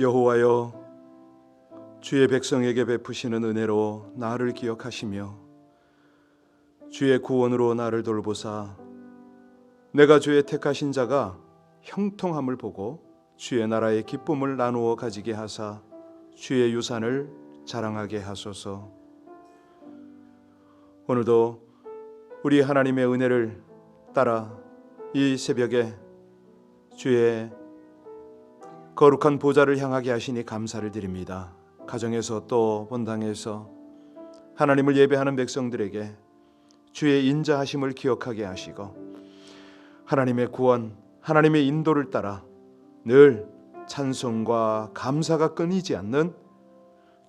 여호와여, 주의 백성에게 베푸시는 은혜로 나를 기억하시며 주의 구원으로 나를 돌보사 내가 주의 택하신 자가 형통함을 보고 주의 나라의 기쁨을 나누어 가지게 하사 주의 유산을 자랑하게 하소서. 오늘도 우리 하나님의 은혜를 따라 이 새벽에 주의 거룩한 보좌를 향하게 하시니 감사를 드립니다. 가정에서 또 본당에서 하나님을 예배하는 백성들에게 주의 인자하심을 기억하게 하시고 하나님의 구원, 하나님의 인도를 따라 늘 찬송과 감사가 끊이지 않는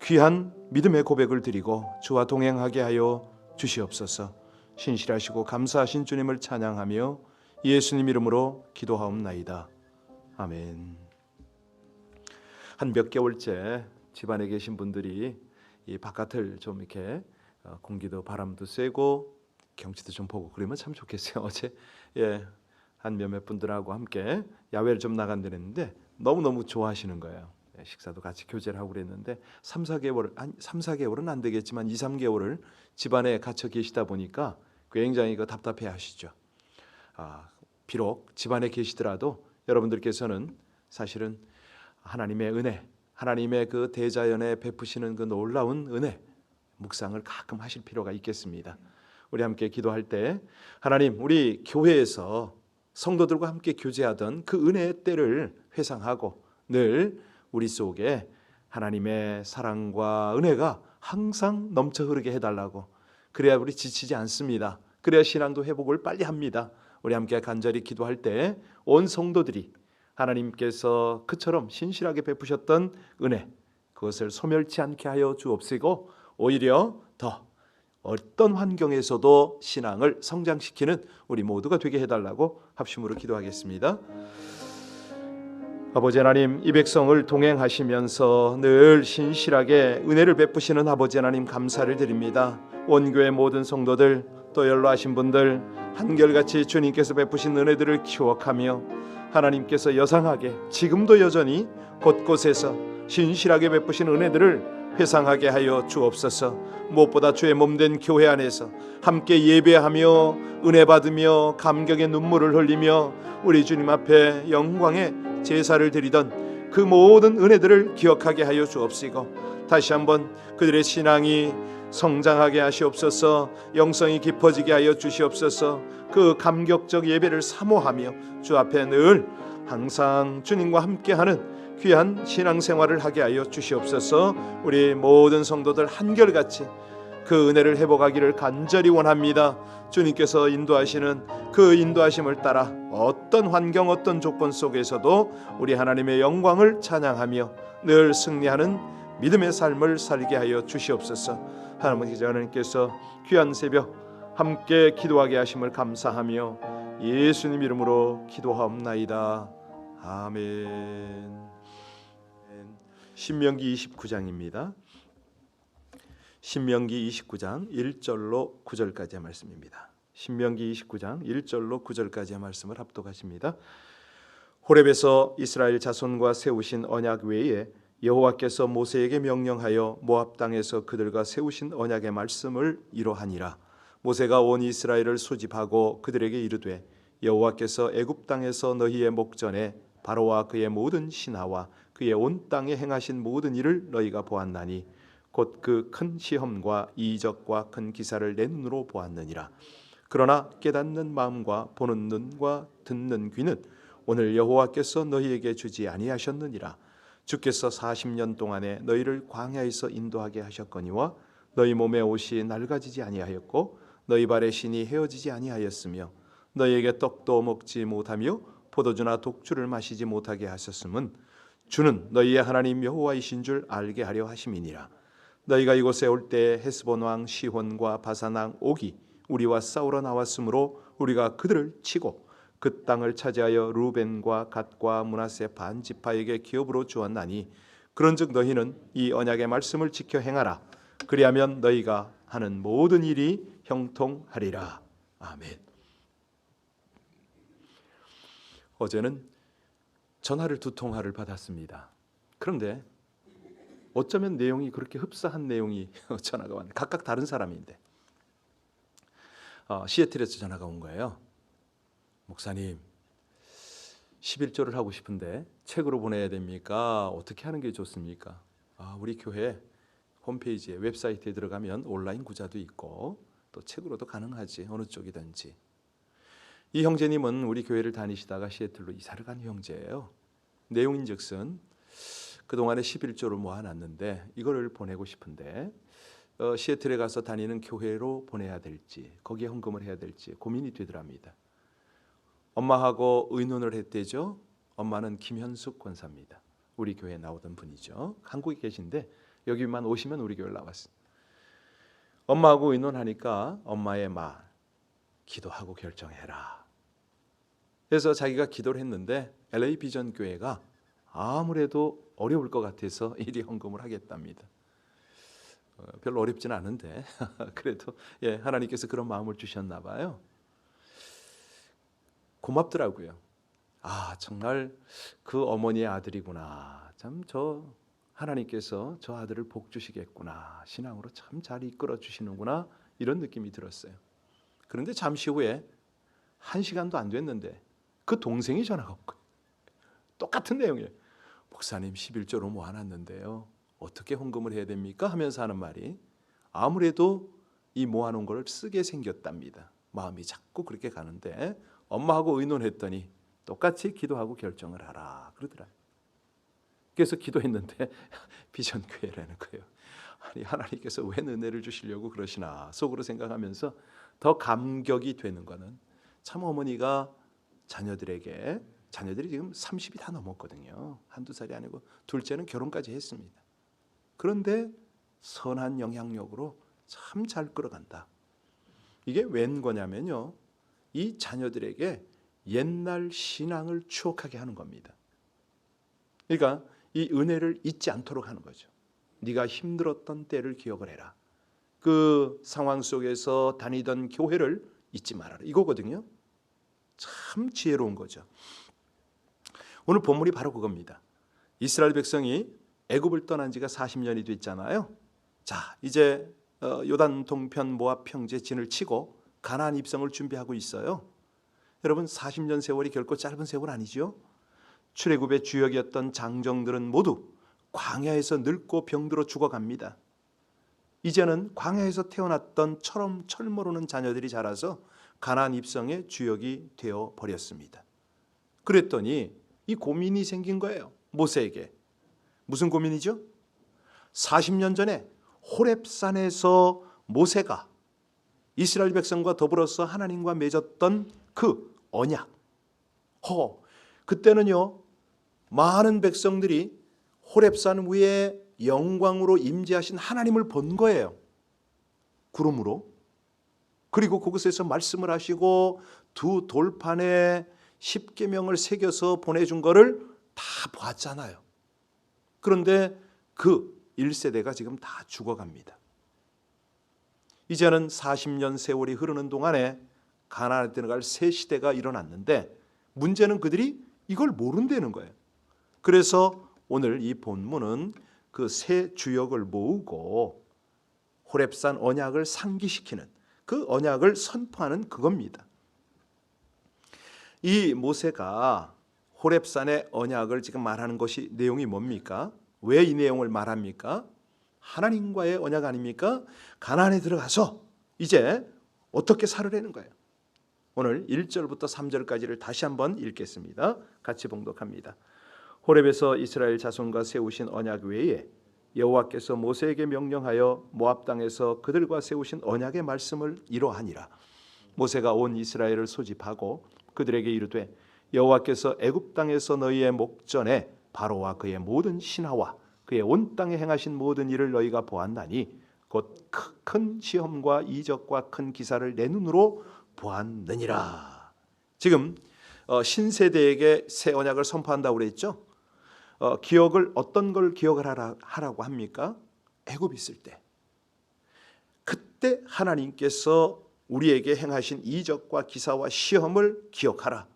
귀한 믿음의 고백을 드리고 주와 동행하게 하여 주시옵소서. 신실하시고 감사하신 주님을 찬양하며 예수님 이름으로 기도하옵나이다. 아멘. 한 몇 개월째 집안에 계신 분들이 이 바깥을 좀 이렇게 공기도 바람도 쐬고 경치도 좀 보고 그러면 참 좋겠어요. 어제 한 몇몇 분들하고 함께 야외를 좀 나간다는데 너무너무 좋아하시는 거예요. 식사도 같이 교제를 하고 그랬는데 3, 4개월은 안 되겠지만 2, 3개월을 집안에 갇혀 계시다 보니까 굉장히 답답해 하시죠. 비록 집안에 계시더라도 여러분들께서는 사실은 하나님의 은혜, 하나님의 그 대자연에 베푸시는 그 놀라운 은혜 묵상을 가끔 하실 필요가 있겠습니다. 우리 함께 기도할 때 하나님, 우리 교회에서 성도들과 함께 교제하던 그 은혜의 때를 회상하고 늘 우리 속에 하나님의 사랑과 은혜가 항상 넘쳐 흐르게 해달라고. 그래야 우리 지치지 않습니다. 그래야 신앙도 회복을 빨리 합니다. 우리 함께 간절히 기도할 때 온 성도들이 하나님께서 그처럼 신실하게 베푸셨던 은혜, 그것을 소멸치 않게 하여 주옵시고 오히려 더 어떤 환경에서도 신앙을 성장시키는 우리 모두가 되게 해달라고 합심으로 기도하겠습니다. 아버지 하나님, 이 백성을 동행하시면서 늘 신실하게 은혜를 베푸시는 아버지 하나님 감사를 드립니다. 원교회 모든 성도들, 또 연로하신 분들 한결같이 주님께서 베푸신 은혜들을 기억하며 하나님께서 여상하게 지금도 여전히 곳곳에서 신실하게 베푸신 은혜들을 회상하게 하여 주옵소서. 무엇보다 주의 몸된 교회 안에서 함께 예배하며 은혜 받으며 감격의 눈물을 흘리며 우리 주님 앞에 영광의 제사를 드리던 그 모든 은혜들을 기억하게 하여 주옵시고 다시 한번 그들의 신앙이 성장하게 하시옵소서. 영성이 깊어지게 하여 주시옵소서. 그 감격적 예배를 사모하며 주 앞에 늘 항상 주님과 함께하는 귀한 신앙생활을 하게 하여 주시옵소서. 우리 모든 성도들 한결같이 그 은혜를 회복하기를 간절히 원합니다. 주님께서 인도하시는 그 인도하심을 따라 어떤 환경 어떤 조건 속에서도 우리 하나님의 영광을 찬양하며 늘 승리하는 믿음의 삶을 살게 하여 주시옵소서. 하나님께서 귀한 새벽 함께 기도하게 하심을 감사하며 예수님 이름으로 기도하옵나이다. 아멘. 신명기 29장입니다. 신명기 29장 1절로 9절까지의 말씀입니다. 신명기 29장 1절로 9절까지의 말씀을 합독하십니다. 호렙에서 이스라엘 자손과 세우신 언약 외에 여호와께서 모세에게 명령하여 모압 땅에서 그들과 세우신 언약의 말씀을 이러하니라. 모세가 온 이스라엘을 소집하고 그들에게 이르되 여호와께서 애굽 땅에서 너희의 목전에 바로와 그의 모든 신하와 그의 온 땅에 행하신 모든 일을 너희가 보았나니 곧 그 큰 시험과 이적과 큰 기사를 내 눈으로 보았느니라. 그러나 깨닫는 마음과 보는 눈과 듣는 귀는 오늘 여호와께서 너희에게 주지 아니하셨느니라. 주께서 40년 동안에 너희를 광야에서 인도하게 하셨거니와 너희 몸의 옷이 낡아지지 아니하였고 너희 발의 신이 헤어지지 아니하였으며 너희에게 떡도 먹지 못하며 포도주나 독주를 마시지 못하게 하셨음은 주는 너희의 하나님 여호와이신 줄 알게 하려 하심이니라. 너희가 이곳에 올 때 헤스본 왕 시혼과 바산 왕 옥이 우리와 싸우러 나왔으므로 우리가 그들을 치고 그 땅을 차지하여 루벤과 갓과 므낫세 반 지파에게 기업으로 주었나니 그런즉 너희는 이 언약의 말씀을 지켜 행하라. 그리하면 너희가 하는 모든 일이 형통하리라. 아멘. 어제는 전화를 2통화를 받았습니다. 그런데 어쩌면 내용이 그렇게 흡사한 내용이 전화가 왔네. 각각 다른 사람인데 시애틀에서 전화가 온 거예요. 목사님, 11조를 하고 싶은데 책으로 보내야 됩니까? 어떻게 하는 게 좋습니까? 우리 교회 홈페이지에 웹사이트에 들어가면 온라인 구자도 있고 또 책으로도 가능하지. 어느 쪽이든지. 이 형제님은 우리 교회를 다니시다가 시애틀로 이사를 간 형제예요. 내용인즉슨 그동안에 11조를 모아놨는데 이거를 보내고 싶은데 시애틀에 가서 다니는 교회로 보내야 될지 거기에 헌금을 해야 될지 고민이 되더랍니다. 엄마하고 의논을 했대죠. 엄마는 김현숙 권사입니다. 우리 교회에 나오던 분이죠. 한국에 계신데 여기만 오시면 우리 교회를 나왔어요. 엄마하고 의논하니까 엄마의 말, 기도하고 결정해라. 그래서 자기가 기도를 했는데 LA 비전 교회가 아무래도 어려울 것 같아서 이리 헌금을 하겠답니다. 별로 어렵진 않은데 그래도 하나님께서 그런 마음을 주셨나 봐요. 고맙더라고요. 정말 그 어머니의 아들이구나. 참 하나님께서 저 아들을 복 주시겠구나. 신앙으로 참 잘 이끌어 주시는구나. 이런 느낌이 들었어요. 그런데 잠시 후에 1시간도 안 됐는데 그 동생이 전화가 온 거예요. 똑같은 내용이에요. 목사님 11조로 모아놨는데요. 어떻게 헌금을 해야 됩니까? 하면서 하는 말이 아무래도 이 모아놓은 걸 쓰게 생겼답니다. 마음이 자꾸 그렇게 가는데 엄마하고 의논했더니 똑같이 기도하고 결정을 하라 그러더라. 그래서 기도했는데 비전교회라는 거예요. 아니 하나님께서 왜 은혜를 주시려고 그러시나 속으로 생각하면서 더 감격이 되는 거는 참 어머니가 자녀들이 지금 30이 다 넘었거든요. 한두 살이 아니고 둘째는 결혼까지 했습니다. 그런데 선한 영향력으로 참 잘 끌어간다. 이게 웬 거냐면요. 이 자녀들에게 옛날 신앙을 추억하게 하는 겁니다. 그러니까 이 은혜를 잊지 않도록 하는 거죠. 네가 힘들었던 때를 기억을 해라. 그 상황 속에서 다니던 교회를 잊지 말아라. 이거거든요. 참 지혜로운 거죠. 오늘 본문이 바로 그겁니다. 이스라엘 백성이 애굽을 떠난 지가 40년이 됐잖아요. 자, 이제 요단 동편 모압 평지에 진을 치고 가나안 입성을 준비하고 있어요. 여러분 40년 세월이 결코 짧은 세월 아니죠. 출애굽의 주역이었던 장정들은 모두 광야에서 늙고 병들어 죽어갑니다. 이제는 광야에서 태어났던 철 모르는 자녀들이 자라서 가나안 입성의 주역이 되어 버렸습니다. 그랬더니 이 고민이 생긴 거예요. 모세에게. 무슨 고민이죠? 40년 전에 호렙산에서 모세가 이스라엘 백성과 더불어서 하나님과 맺었던 그 언약. 그때는요. 많은 백성들이 호렙산 위에 영광으로 임재하신 하나님을 본 거예요. 구름으로. 그리고 그곳에서 말씀을 하시고 두 돌판에 십계명을 새겨서 보내준 거를 다 보았잖아요. 그런데 그 1세대가 지금 다 죽어갑니다. 이제는 40년 세월이 흐르는 동안에 가나안에 들어갈 새 시대가 일어났는데 문제는 그들이 이걸 모른다는 거예요. 그래서 오늘 이 본문은 그 새 주역을 모으고 호렙산 언약을 상기시키는 그 언약을 선포하는 그겁니다. 이 모세가 호렙산의 언약을 지금 말하는 것이 내용이 뭡니까? 왜 이 내용을 말합니까? 하나님과의 언약 아닙니까? 가나안에 들어가서 이제 어떻게 살으라는 거예요. 오늘 1절부터 3절까지를 다시 한번 읽겠습니다. 같이 봉독합니다. 호렙에서 이스라엘 자손과 세우신 언약 외에 여호와께서 모세에게 명령하여 모압 땅에서 그들과 세우신 언약의 말씀을 이러하니라. 모세가 온 이스라엘을 소집하고 그들에게 이르되 여호와께서 애굽 땅에서 너희의 목전에 바로와 그의 모든 신하와 그의 온 땅에 행하신 모든 일을 너희가 보았나니 곧 큰 시험과 이적과 큰 기사를 내 눈으로 보았느니라. 지금 신세대에게 새 언약을 선포한다고 그랬죠. 기억을 어떤 걸 기억을 하라고 합니까? 애굽 있을 때. 그때 하나님께서 우리에게 행하신 이적과 기사와 시험을 기억하라.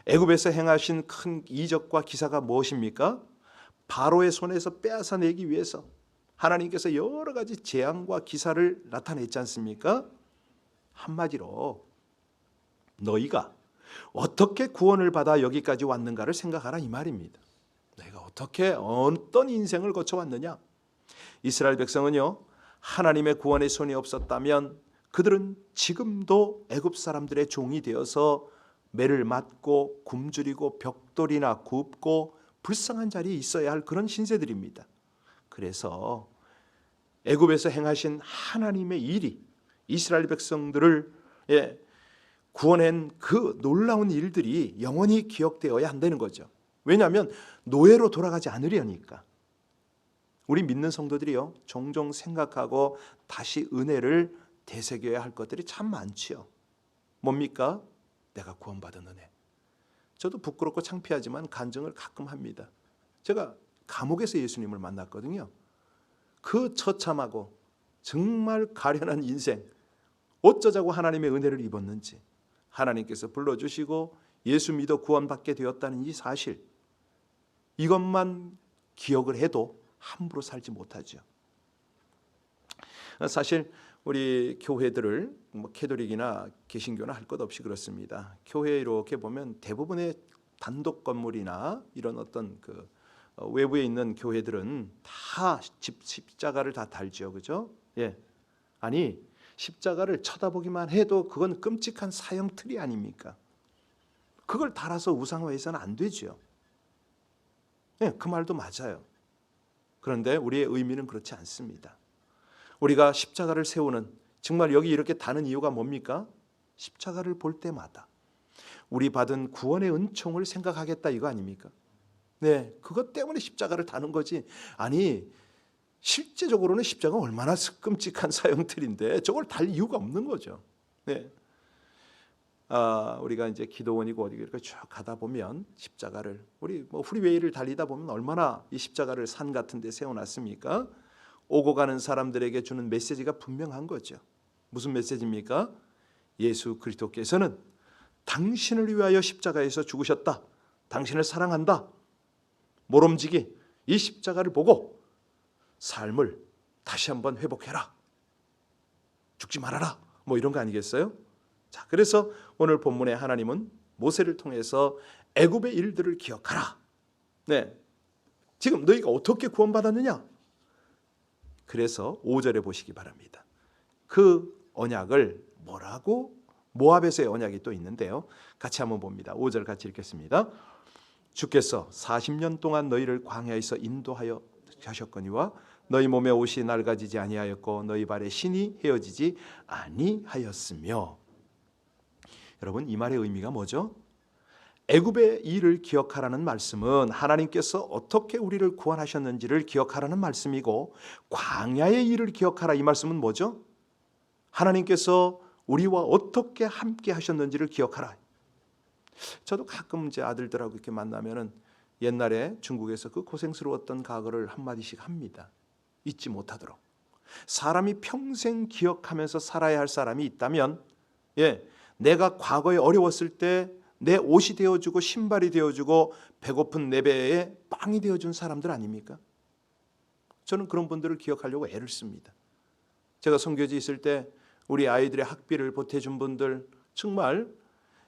애굽에서 행하신 큰 이적과 기사가 무엇입니까? 바로의 손에서 빼앗아내기 위해서 하나님께서 여러 가지 재앙과 기사를 나타냈지 않습니까? 한마디로 너희가 어떻게 구원을 받아 여기까지 왔는가를 생각하라 이 말입니다. 내가 어떻게 어떤 인생을 거쳐왔느냐. 이스라엘 백성은요, 하나님의 구원의 손이 없었다면 그들은 지금도 애굽 사람들의 종이 되어서 매를 맞고 굶주리고 벽돌이나 굽고 불쌍한 자리에 있어야 할 그런 신세들입니다. 그래서 애굽에서 행하신 하나님의 일이 이스라엘 백성들을 구원한 그 놀라운 일들이 영원히 기억되어야 한다는 거죠. 왜냐하면 노예로 돌아가지 않으려니까. 우리 믿는 성도들이요, 종종 생각하고 다시 은혜를 되새겨야 할 것들이 참 많지요. 뭡니까? 내가 구원받은 은혜. 저도 부끄럽고 창피하지만 간증을 가끔 합니다. 제가 감옥에서 예수님을 만났거든요. 그 처참하고 정말 가련한 인생, 어쩌자고 하나님의 은혜를 입었는지, 하나님께서 불러주시고 예수 믿어 구원받게 되었다는 이 사실, 이것만 기억을 해도 함부로 살지 못하죠. 사실 우리 교회들을 캐톨릭이나 개신교나 할 것 없이 그렇습니다. 교회 이렇게 보면 대부분의 단독 건물이나 이런 어떤 그 외부에 있는 교회들은 다 십자가를 다 달죠, 그죠? 예, 아니 십자가를 쳐다보기만 해도 그건 끔찍한 사형 틀이 아닙니까? 그걸 달아서 우상화해서는 안 되죠. 예, 그 말도 맞아요. 그런데 우리의 의미는 그렇지 않습니다. 우리가 십자가를 세우는, 정말 여기 이렇게 다는 이유가 뭡니까? 십자가를 볼 때마다 우리 받은 구원의 은총을 생각하겠다 이거 아닙니까? 네, 그것 때문에 십자가를 다는 거지. 아니 실제적으로는 십자가가 얼마나 끔찍한 사형틀인데 저걸 달 이유가 없는 거죠. 네. 우리가 이제 기도원이고 어디 이렇게 쭉 가다 보면 십자가를 우리 프리웨이를 달리다 보면 얼마나 이 십자가를 산 같은 데 세워놨습니까? 오고 가는 사람들에게 주는 메시지가 분명한 거죠. 무슨 메시지입니까? 예수 그리스도께서는 당신을 위하여 십자가에서 죽으셨다. 당신을 사랑한다. 모름지기 이 십자가를 보고 삶을 다시 한번 회복해라. 죽지 말아라. 뭐 이런 거 아니겠어요? 자, 그래서 오늘 본문에 하나님은 모세를 통해서 애굽의 일들을 기억하라. 네, 지금 너희가 어떻게 구원받았느냐? 그래서 5절에 보시기 바랍니다. 그 언약을 뭐라고? 모압에서의 언약이 또 있는데요. 같이 한번 봅니다. 5절 같이 읽겠습니다. 주께서 40년 동안 너희를 광야에서 인도하여 하셨거니와 너희 몸에 옷이 낡아지지 아니하였고 너희 발에 신이 헤어지지 아니하였으며. 여러분, 이 말의 의미가 뭐죠? 애굽의 일을 기억하라는 말씀은 하나님께서 어떻게 우리를 구원하셨는지를 기억하라는 말씀이고, 광야의 일을 기억하라 이 말씀은 뭐죠? 하나님께서 우리와 어떻게 함께 하셨는지를 기억하라. 저도 가끔 제 아들들하고 이렇게 만나면은 옛날에 중국에서 그 고생스러웠던 과거를 한마디씩 합니다. 잊지 못하도록. 사람이 평생 기억하면서 살아야 할 사람이 있다면, 내가 과거에 어려웠을 때 내 옷이 되어주고 신발이 되어주고 배고픈 내 배에 빵이 되어준 사람들 아닙니까? 저는 그런 분들을 기억하려고 애를 씁니다. 제가 선교지 있을 때 우리 아이들의 학비를 보태준 분들, 정말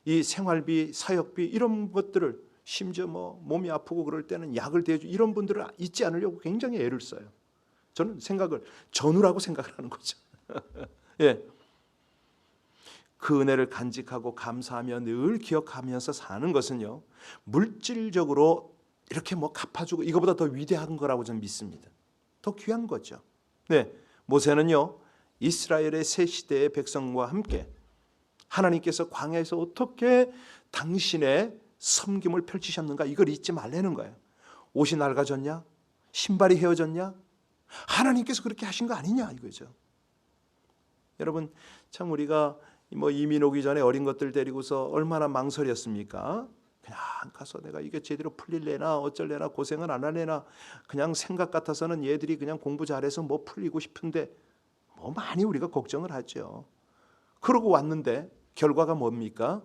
이 생활비, 사역비 이런 것들을, 심지어 몸이 아프고 그럴 때는 약을 대주, 이런 분들을 잊지 않으려고 굉장히 애를 써요. 저는 생각을 전우라고 생각을 하는 거죠. 예. 그 은혜를 간직하고 감사하며 늘 기억하면서 사는 것은요, 물질적으로 이렇게 갚아주고 이거보다 더 위대한 거라고 저는 믿습니다. 더 귀한 거죠. 네, 모세는요, 이스라엘의 새 시대의 백성과 함께 하나님께서 광야에서 어떻게 당신의 섬김을 펼치셨는가, 이걸 잊지 말라는 거예요. 옷이 낡아졌냐? 신발이 헤어졌냐? 하나님께서 그렇게 하신 거 아니냐 이거죠. 여러분, 참 우리가 이민 오기 전에 어린 것들 데리고서 얼마나 망설였습니까? 그냥 가서 내가 이게 제대로 풀릴래나 어쩔래나 고생은 안 하려나, 그냥 생각 같아서는 얘들이 그냥 공부 잘해서 풀리고 싶은데 많이 우리가 걱정을 하죠. 그러고 왔는데 결과가 뭡니까?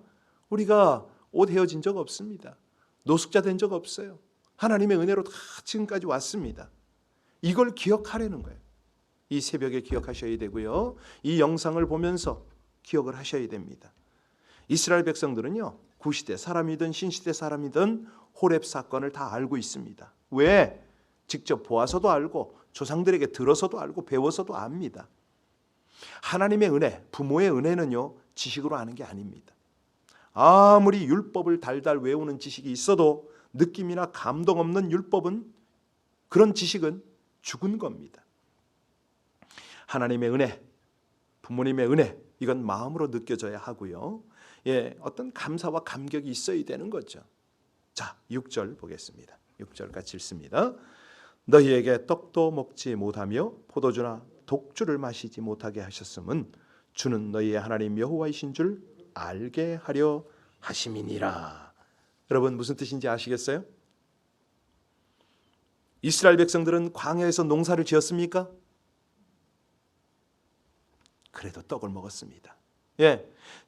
우리가 옷 헤어진 적 없습니다. 노숙자 된 적 없어요. 하나님의 은혜로 다 지금까지 왔습니다. 이걸 기억하라는 거예요. 이 새벽에 기억하셔야 되고요. 이 영상을 보면서 기억을 하셔야 됩니다. 이스라엘 백성들은요, 구시대 사람이든 신시대 사람이든 호렙 사건을 다 알고 있습니다. 왜? 직접 보아서도 알고 조상들에게 들어서도 알고 배워서도 압니다. 하나님의 은혜, 부모의 은혜는요, 지식으로 아는 게 아닙니다. 아무리 율법을 달달 외우는 지식이 있어도 느낌이나 감동 없는 율법은, 그런 지식은 죽은 겁니다. 하나님의 은혜, 부모님의 은혜, 이건 마음으로 느껴져야 하고요. 어떤 감사와 감격이 있어야 되는 거죠. 자, 6절 보겠습니다. 6절 같이 읽습니다. 너희에게 떡도 먹지 못하며 포도주나 독주를 마시지 못하게 하셨음은 주는 너희의 하나님 여호와이신 줄 알게 하려 하심이니라. 여러분, 무슨 뜻인지 아시겠어요? 이스라엘 백성들은 광야에서 농사를 지었습니까? 그래도 떡을 먹었습니다.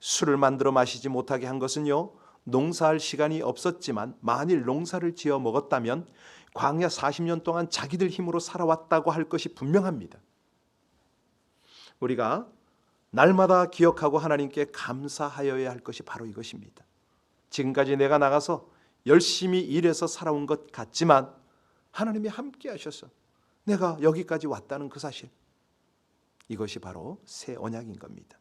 술을 만들어 마시지 못하게 한 것은요, 농사할 시간이 없었지만 만일 농사를 지어 먹었다면 광야 40년 동안 자기들 힘으로 살아왔다고 할 것이 분명합니다. 우리가 날마다 기억하고 하나님께 감사하여야 할 것이 바로 이것입니다. 지금까지 내가 나가서 열심히 일해서 살아온 것 같지만 하나님이 함께 하셔서 내가 여기까지 왔다는 그 사실, 이것이 바로 새 언약인 겁니다.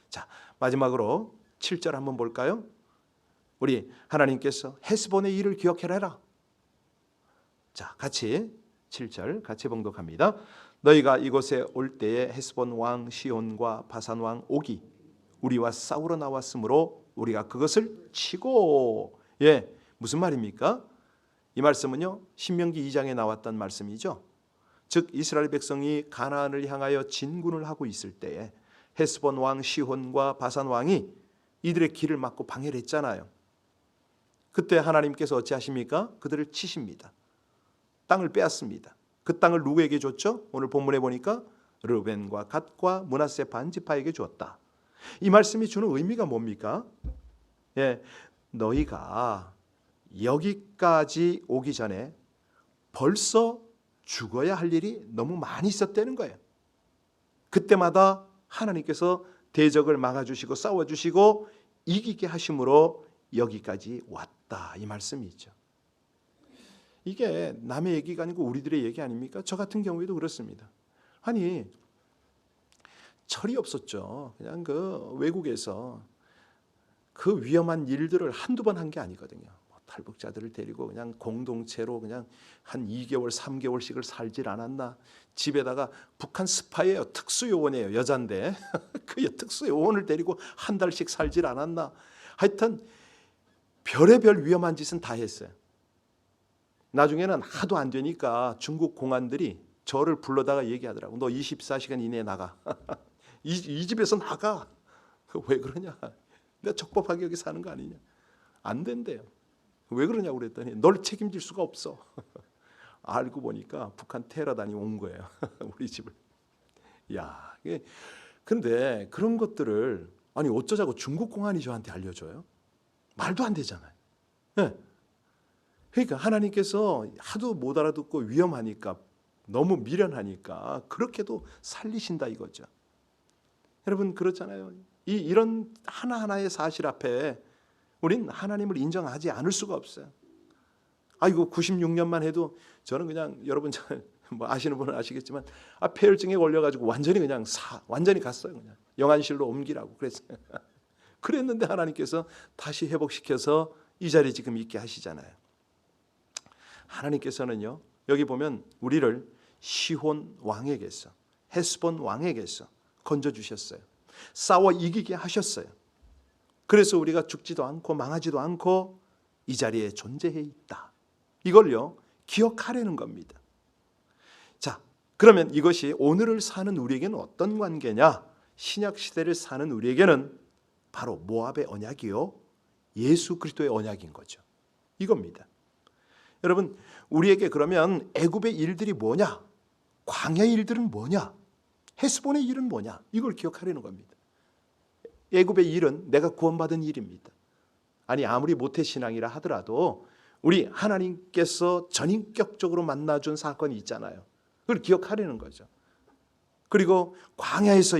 자, 마지막으로 7절 한번 볼까요? 우리 하나님께서 헤스본의 일을 기억해라. 자, 같이 7절 같이 봉독합니다. 너희가 이곳에 올 때에 헤스본 왕 시온과 바산 왕 옥이 우리와 싸우러 나왔으므로 우리가 그것을 치고. 무슨 말입니까? 이 말씀은요, 신명기 2장에 나왔던 말씀이죠. 즉 이스라엘 백성이 가나안을 향하여 진군을 하고 있을 때에 헤스본 왕 시혼과 바산 왕이 이들의 길을 막고 방해를 했잖아요. 그때 하나님께서 어찌하십니까? 그들을 치십니다. 땅을 빼앗습니다. 그 땅을 누구에게 줬죠? 오늘 본문에 보니까 르벤과 갓과 므낫세 반지파에게 주었다. 이 말씀이 주는 의미가 뭡니까? 너희가 여기까지 오기 전에 벌써 죽어야 할 일이 너무 많이 있었다는 거예요. 그때마다 하나님께서 대적을 막아주시고 싸워주시고 이기게 하심으로 여기까지 왔다, 이 말씀이죠. 이게 남의 얘기가 아니고 우리들의 얘기 아닙니까? 저 같은 경우에도 그렇습니다. 아니, 철이 없었죠. 그냥 그 외국에서 그 위험한 일들을 한두 번 한 게 아니거든요. 탈북자들을 데리고 그냥 공동체로 그냥 한 2개월, 3개월씩을 살질 않았나. 집에다가 북한 스파이예요. 특수요원이에요. 여잔데 그 특수요원을 데리고 한 달씩 살질 않았나. 하여튼 별의별 위험한 짓은 다 했어요. 나중에는 하도 안 되니까 중국 공안들이 저를 불러다가 얘기하더라고. 너 24시간 이내에 나가. 이 집에서 나가. 왜 그러냐. 내가 적법하게 여기 사는 거 아니냐. 안 된대요. 왜 그러냐고 그랬더니 널 책임질 수가 없어. 알고 보니까 북한 테러단이 온 거예요. 우리 집을. 야, 근데 그런 것들을 아니 어쩌자고 중국 공안이 저한테 알려줘요? 말도 안 되잖아요. 그러니까 하나님께서 하도 못 알아듣고 위험하니까, 너무 미련하니까 그렇게도 살리신다 이거죠. 여러분 그렇잖아요. 이런 하나하나의 사실 앞에 우린 하나님을 인정하지 않을 수가 없어요. 이거 96년만 해도 저는 그냥, 여러분 뭐 아시는 분은 아시겠지만 폐혈증에 걸려가지고 완전히 그냥 완전히 갔어요. 그냥 영안실로 옮기라고 그랬어요. 그랬는데 하나님께서 다시 회복시켜서 이 자리에 지금 있게 하시잖아요. 하나님께서는요, 여기 보면 우리를 시혼 왕에게서, 헤스본 왕에게서 건져주셨어요. 싸워 이기게 하셨어요. 그래서 우리가 죽지도 않고 망하지도 않고 이 자리에 존재해 있다. 이걸요 기억하라는 겁니다. 자, 그러면 이것이 오늘을 사는 우리에게는 어떤 관계냐? 신약 시대를 사는 우리에게는 바로 모압의 언약이요 예수 그리스도의 언약인 거죠. 이겁니다. 여러분, 우리에게 그러면 애굽의 일들이 뭐냐? 광야의 일들은 뭐냐? 헤스본의 일은 뭐냐? 이걸 기억하라는 겁니다. 애굽의 일은 내가 구원받은 일입니다. 아니 아무리 모태신앙이라 하더라도 우리 하나님께서 전인격적으로 만나준 사건이 있잖아요. 그걸 기억하려는 거죠. 그리고 광야에서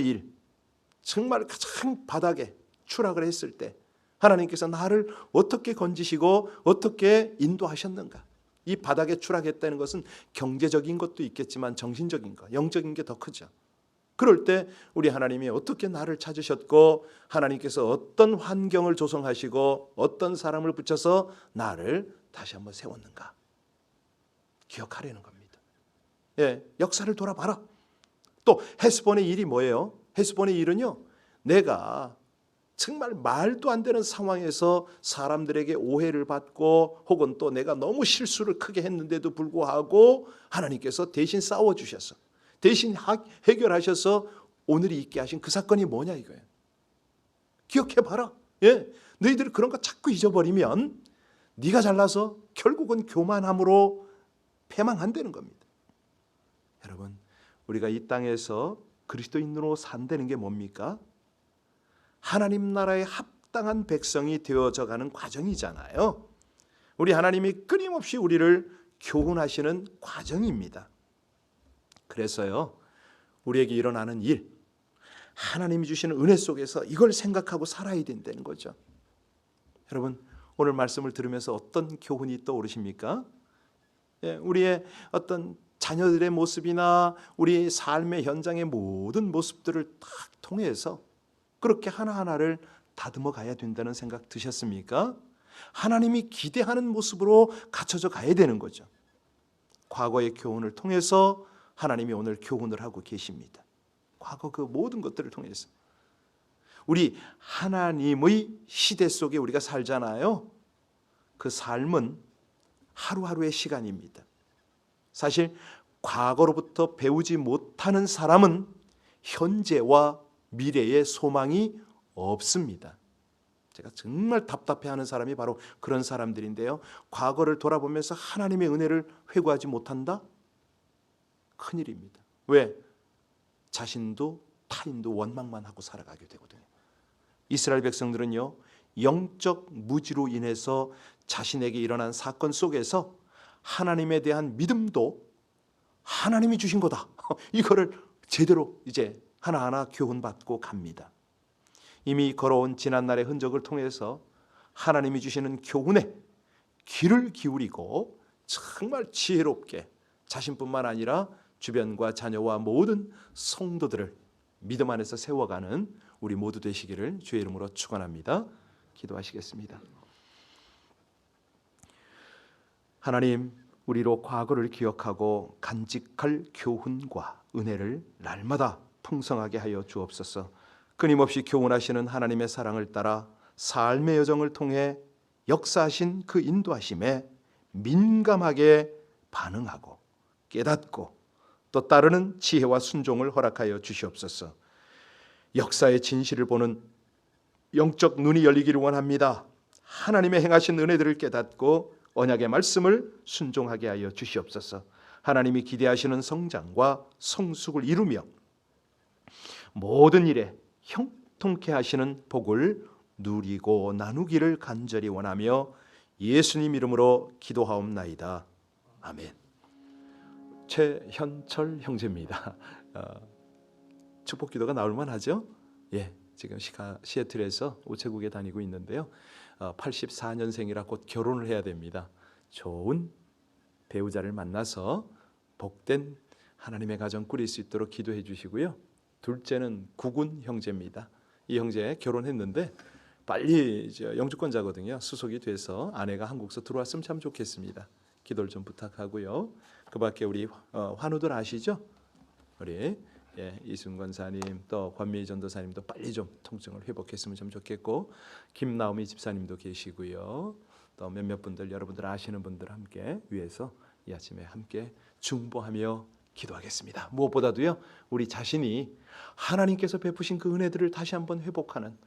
정말 가장 바닥에 추락을 했을 때 하나님께서 나를 어떻게 건지시고 어떻게 인도하셨는가. 이 바닥에 추락했다는 것은 경제적인 것도 있겠지만 정신적인 것, 영적인 게 더 크죠. 그럴 때 우리 하나님이 어떻게 나를 찾으셨고 하나님께서 어떤 환경을 조성하시고 어떤 사람을 붙여서 나를 다시 한번 세웠는가 기억하려는 겁니다. 예, 역사를 돌아봐라. 또 헤스본의 일이 뭐예요? 헤스본의 일은요, 내가 정말 말도 안 되는 상황에서 사람들에게 오해를 받고 혹은 또 내가 너무 실수를 크게 했는데도 불구하고 하나님께서 대신 싸워주셔서 대신 해결하셔서 오늘이 있게 하신 그 사건이 뭐냐 이거예요. 기억해봐라. 예, 너희들이 그런 거 자꾸 잊어버리면 네가 잘나서 결국은 교만함으로 패망한다는 겁니다. 여러분, 우리가 이 땅에서 그리스도인으로 산다는 게 뭡니까? 하나님 나라에 합당한 백성이 되어져가는 과정이잖아요. 우리 하나님이 끊임없이 우리를 교훈하시는 과정입니다. 그래서요, 우리에게 일어나는 일, 하나님이 주시는 은혜 속에서 이걸 생각하고 살아야 된다는 거죠. 여러분, 오늘 말씀을 들으면서 어떤 교훈이 떠오르십니까? 예, 우리의 어떤 자녀들의 모습이나 우리 삶의 현장의 모든 모습들을 딱 통해서 그렇게 하나하나를 다듬어 가야 된다는 생각 드셨습니까? 하나님이 기대하는 모습으로 갖춰져 가야 되는 거죠. 과거의 교훈을 통해서 하나님이 오늘 교훈을 하고 계십니다. 과거 그 모든 것들을 통해서 우리 하나님의 시대 속에 우리가 살잖아요. 그 삶은 하루하루의 시간입니다. 사실 과거로부터 배우지 못하는 사람은 현재와 미래의 소망이 없습니다. 제가 정말 답답해하는 사람이 바로 그런 사람들인데요. 과거를 돌아보면서 하나님의 은혜를 회고하지 못한다? 큰일입니다. 왜? 자신도 타인도 원망만 하고 살아가게 되거든요. 이스라엘 백성들은요, 영적 무지로 인해서 자신에게 일어난 사건 속에서 하나님에 대한 믿음도 하나님이 주신 거다. 이거를 제대로 이제 하나하나 교훈받고 갑니다. 이미 걸어온 지난날의 흔적을 통해서 하나님이 주시는 교훈에 귀를 기울이고 정말 지혜롭게 자신뿐만 아니라 주변과 자녀와 모든 성도들을 믿음 안에서 세워가는 우리 모두 되시기를 주의 이름으로 축원합니다. 기도하시겠습니다. 하나님, 우리로 과거를 기억하고 간직할 교훈과 은혜를 날마다 풍성하게 하여 주옵소서. 끊임없이 교훈하시는 하나님의 사랑을 따라 삶의 여정을 통해 역사하신 그 인도하심에 민감하게 반응하고 깨닫고 또 따르는 지혜와 순종을 허락하여 주시옵소서. 역사의 진실을 보는 영적 눈이 열리기를 원합니다. 하나님의 행하신 은혜들을 깨닫고 언약의 말씀을 순종하게 하여 주시옵소서. 하나님이 기대하시는 성장과 성숙을 이루며 모든 일에 형통케 하시는 복을 누리고 나누기를 간절히 원하며 예수님 이름으로 기도하옵나이다. 아멘. 최현철 형제입니다. 축복기도가 나올만 하죠? 예, 지금 시애틀에서 우체국에 다니고 있는데요. 84년생이라 곧 결혼을 해야 됩니다. 좋은 배우자를 만나서 복된 하나님의 가정 꾸릴 수 있도록 기도해 주시고요. 둘째는 구군 형제입니다. 이 형제 결혼했는데 빨리 이제 영주권자거든요. 수속이 돼서 아내가 한국서 들어왔으면 참 좋겠습니다. 기도를 좀 부탁하고요. 그 밖에 우리 환우들 아시죠? 우리 이순 권사님 또 권미희 전도사님도 빨리 좀 통증을 회복했으면 좀 좋겠고, 김나오미 집사님도 계시고요. 또 몇몇 분들, 여러분들 아시는 분들 함께 위해서 이 아침에 함께 중보하며 기도하겠습니다. 무엇보다도요, 우리 자신이 하나님께서 베푸신 그 은혜들을 다시 한번 회복하는,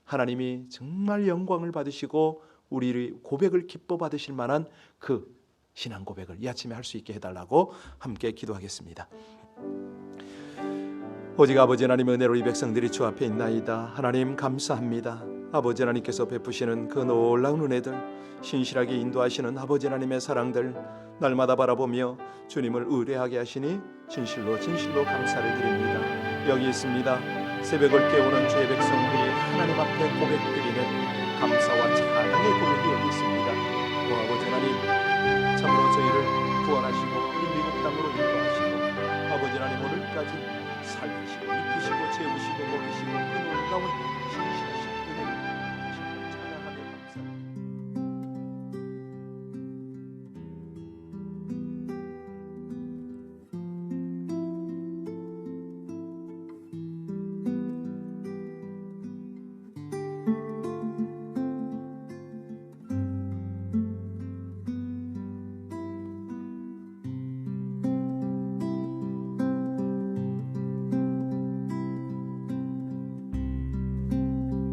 하나님이 정말 영광을 받으시고 우리의 고백을 기뻐 받으실 만한 그 신앙 고백을 이 아침에 할 수 있게 해달라고 함께 기도하겠습니다. 오직 아버지 하나님의 은혜로 이 백성들이 주 앞에 있나이다. 하나님 감사합니다. 아버지 하나님께서 베푸시는 그 놀라운 은혜들, 신실하게 인도하시는 아버지 하나님의 사랑들 날마다 바라보며 주님을 의뢰하게 하시니 진실로 진실로 감사를 드립니다. 여기 있습니다. 새벽을 깨우는 주의 백성들이 하나님 앞에 고백드리는 감사와 찬양의 고백이 여기 있습니다. 오 아버지 하나님, 참으로 저희를 구원하시고 이 미국 땅으로 인도하시고 아버지 하나님 오늘까지 살리시고 입히시고 재우시고 먹이시고 그 놀라운 신실하신 은혜를 찬양하며 감사합니다.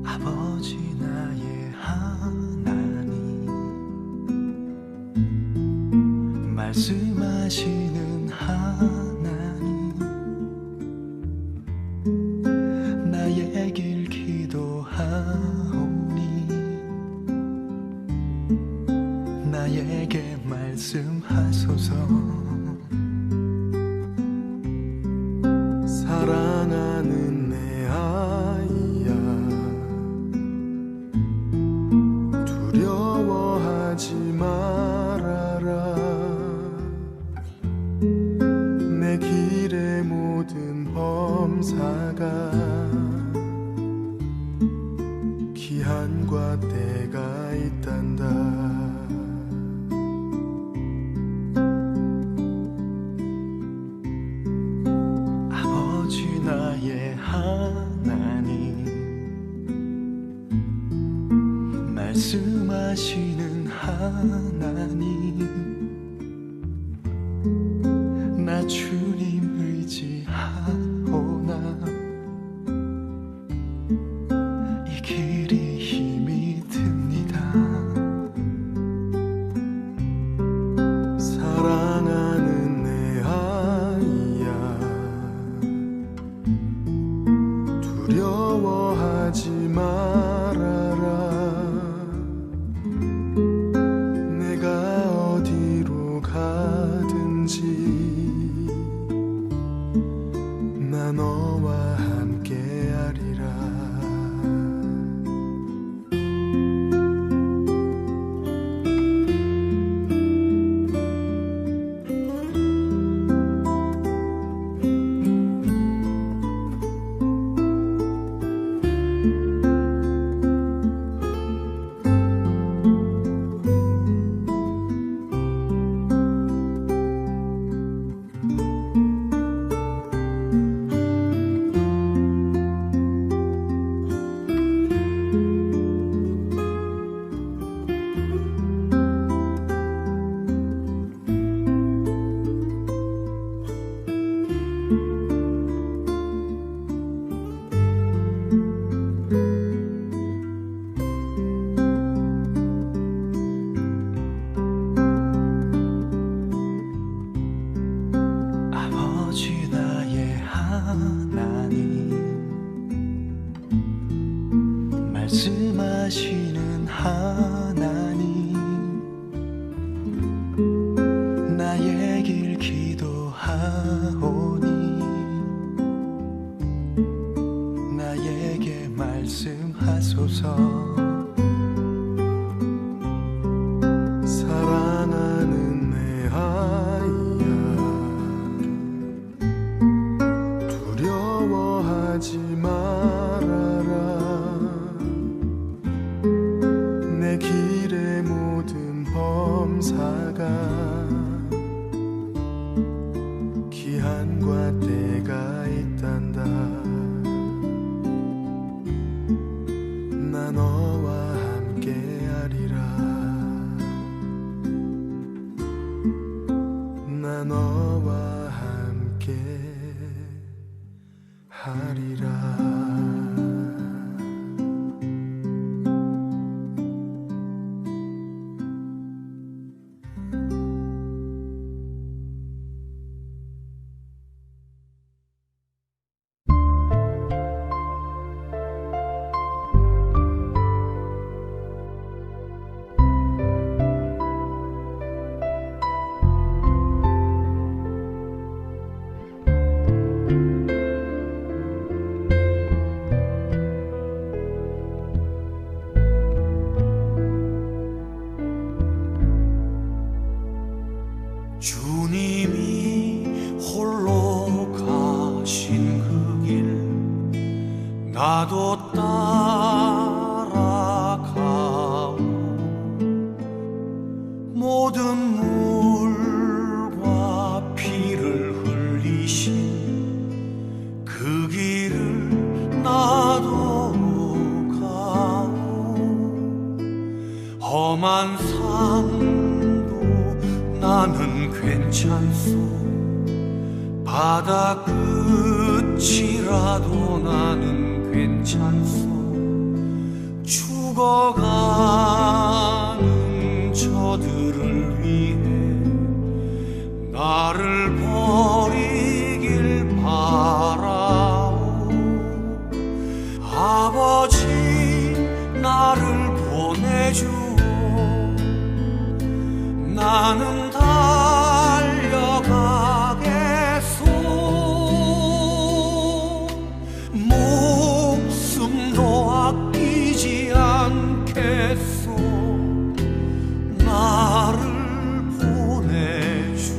아버지 나의 하나님, 말씀하시는 하나님, 나의 길 기도하오니 나에게 말씀하소서. 사랑하는 내 아이야, 두려워하지 말아라. 내 길의 모든 범사가 기한과 때가 있단다. 아버지 나의 하나님, 말씀하시는 하나님, 나 주님 의지하오나 이 길이 힘이 듭니다. 사랑하는 내 아이야, 두려워하지 말아라. 내가 어디로 가든지 나 너와 함께하리라. 아버지 나의 하나님, 말씀하시는 하나님, 나의 길 기도하오니 나에게 말씀하소서. 사랑하는 내 아이야, 두려워하지 말아라. 내 길의 모든 범사가 기한과 때가 있단다. 나 너와 함께하리라. 나 너와 함께 하리라. 주님이 홀로 가신 그 길 나도 따라가오. 모든 물과 피를 흘리신 그 길을 나도 가오. 험한 산도 나는 괜찮소. 바다 끝이라도 나는 괜찮소. 죽어가는 저들을 위해 나를 버리길 바라오. 아버지 나를 보내주오. 나는 달려가겠소. 목숨도 아끼지 않겠소. 나를 보내주오.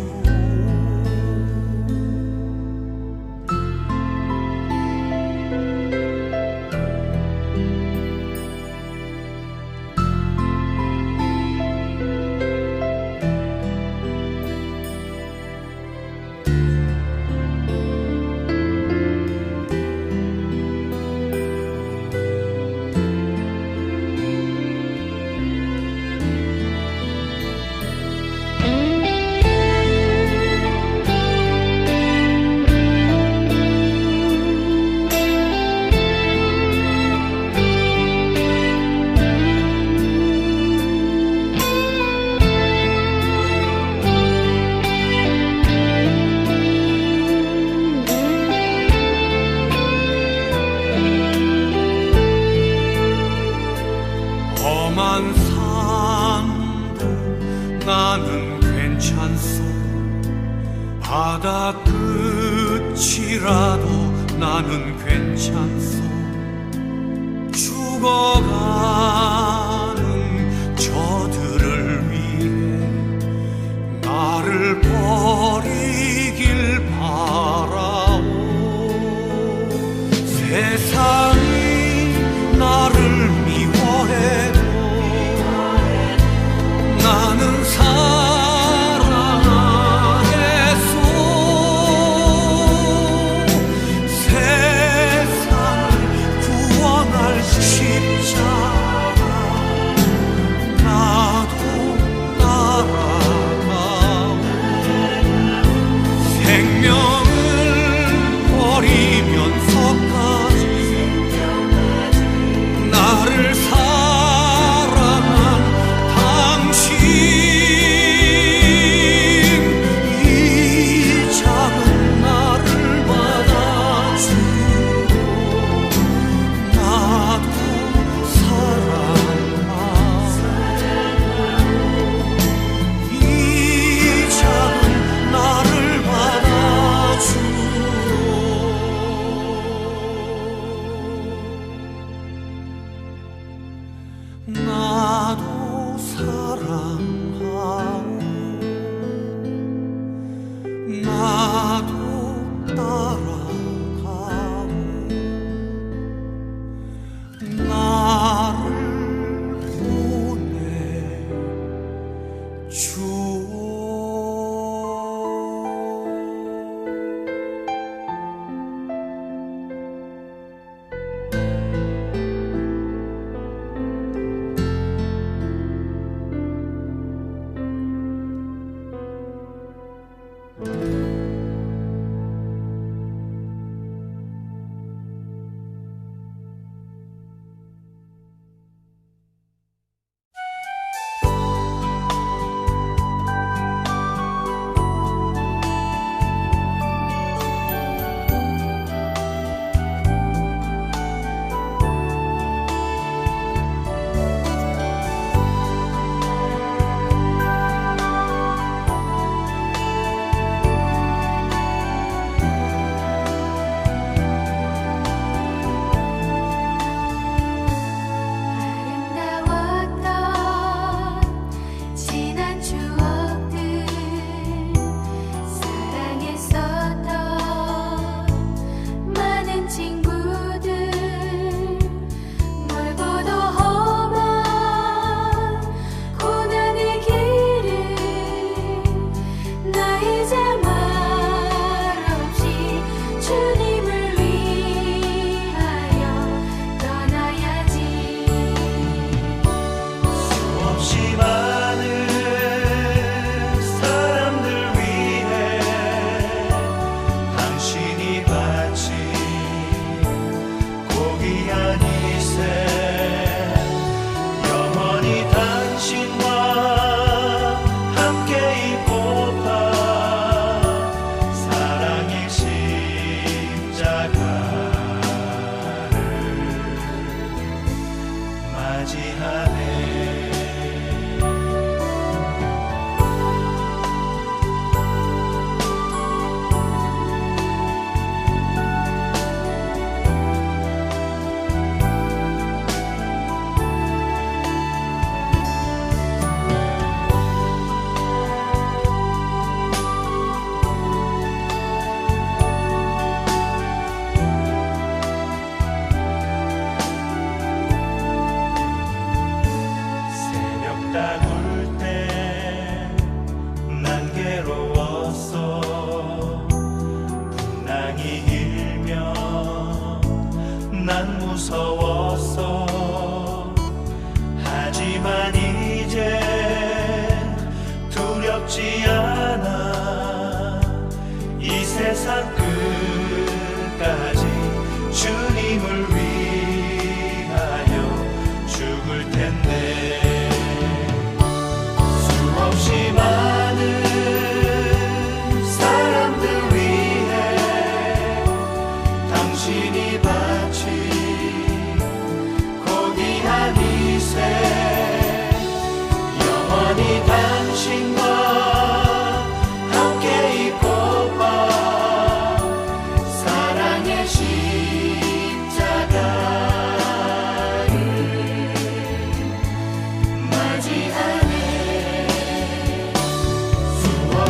험한 산도 나는 괜찮소. 바다 끝이라도 나는 괜찮소. 죽어가는 저들을 위해 나를 버리길 바라오. 세상이 나를 미워해도 나는 사랑하겠소. 세상을 구원할 십자가 나도 따라가오. 생명을 버리면서까지 나를 사랑한 당신, 이 작은 나를 받아주고 나도 사랑하오. 이 작은 나를 받아주고 나도 사랑하오. 나도 따라가오. 나를 보내주오.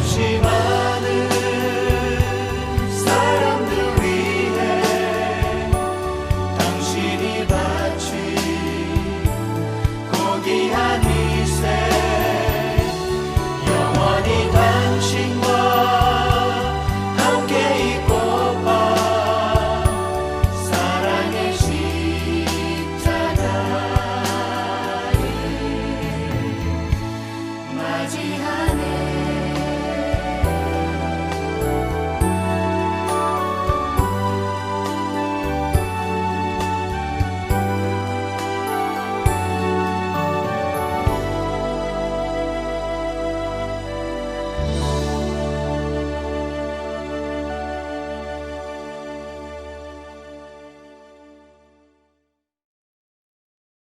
없이